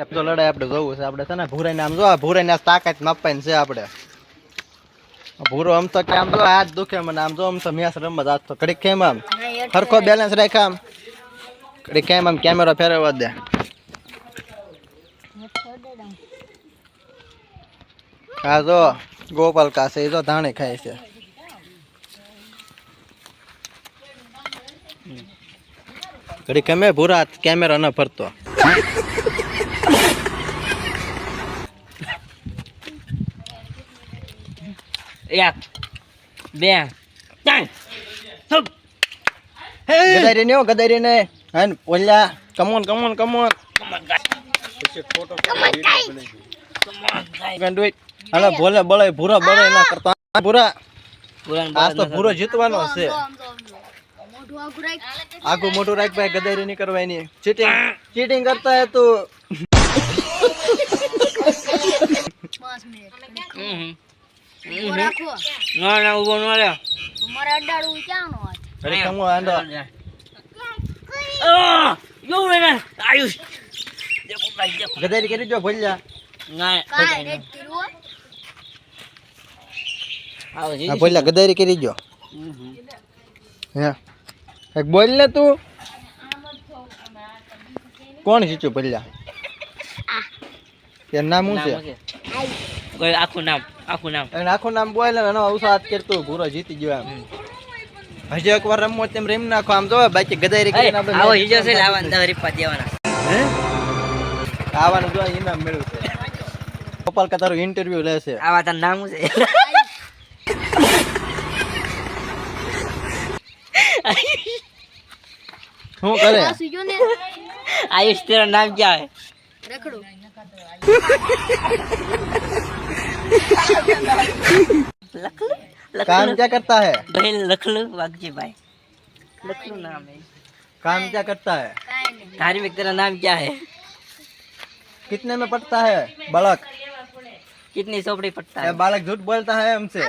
એટલે તો લડાઈ આપણે જોવું છે આપણે છે ને ભૂરાઈને આમ જો આ ભૂરાઈને તાકાત માપવાની છે આપણે ભૂરો આમ તો કે આમ જો હાથ દુખે મને આમ જો આમ તો મેચ રમવા જાત તો ઘડીક કેમ આમ સરખો બેલેન્સ રાખ આમ ઘડીક કેમ આમ કેમેરો ફેરવવા દે હા જો ગોપાલ કાસે જો ધાણી ખાય છે ઘડી કેમે ભૂરા કેમેરા ન ફરતો એક બે ત્રણ ગદારી ને ગદારી ને હન ઓલા કમોન કમોન કમોન ગંડુઈ હાલો બોલે બોલે ભૂરા બોલે ના કરતા ભૂરા આજ તો ભૂરો જીતવાનો છે આગુ મોટું રાખ ભાઈ ગદારી નહીં કરવાની ચીટિંગ ચીટિંગ કરતા હે તું ના ના ઉભો ન રે તમારે અડાડવું ક્યાં નો અરે કમો આંડો યો રે આયુષ દેખો ભાઈ દેખો ગદારી કરી જો ભોલ્યા ના કાઈ રેડ કર્યું આવો જી હા ભોલ્યા ગદારી કરી જો હે એક બોલ ને તું કોણ જીત્યું ભોલ્યા તે નામ શું છે કોઈ આખું નામ અને આખું નામ બોલ ને એનો અવસાદ કરતું ભૂરો જીતી ગયો એમ હજી એકવાર રમવો તેમ રેમ નાખો આમ જો બાકી ગદારી કરીને આપણે આવો હીજો છે લાવન દવરી પા દેવાના હે આવવાનું જો ઇનામ મળ્યું છે ગોપાલ કા તારું ઇન્ટરવ્યુ લેશે આવા તાર નામ છે શું કરે સુજો ને आयुष तेरा नाम क्या है રખડો काम क्या करता है भाई लखलू वागजी भाई लखलू नाम है काम क्या करता है કાઈ નહીં धार्मिक तेरा नाम क्या है कितने में पड़ता है बालक कितनी सोपड़ी पड़ता ये है बालक झूठ बोलता है हमसे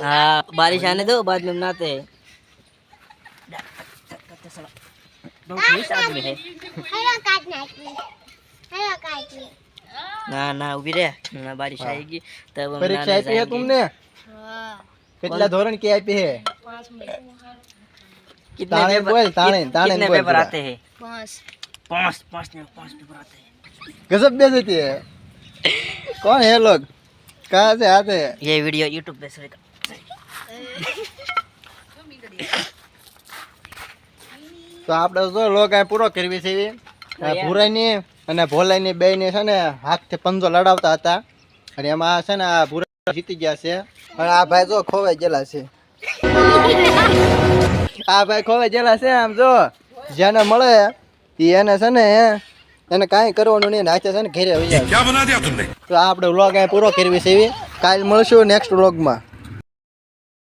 हाँ बारिश आने दो बाद में नहाते हैं दो 20 आदमी है ना ना उभी रे ना बारिश आएगी तब हम परीक्षा नहाने आपी है जाएंगे। तुमने હા कितना धोरण की आपी है 5 મિનિટ कितने ताने पेपर बोल, ताने- ताने कितने बोल पेपर पूरा। आते हैं 5 पांच पेपर आते हैं गजब बेइज्जती है कौन है लोग कहाँ से आते हैं ये वीडियो YouTube पे सरेगा તો આપણે જો લોક આ પૂરો કરવી છે આ ભૂરાઈની અને ભોલાઈની બેયને છે ને હાથથી પંજો લડાવતા હતા અને એમાં છે ને આ ભૂરા જીતી ગયા છે અને આ ભાઈ જો ખોવાઈ ગયેલા છે આ ભાઈ ખોવાઈ ગયેલા છે આમ જો જેને મળે ઈ એને છે ને એને કાંઈ કરવાનું નહીં નાચે છે ને ઘેરે આવી જાય क्या बना दिया तुमने તો આપણે વ્લોગ આ પૂરો કરવી છે કાલ મળશું નેક્સ્ટ વ્લોગમાં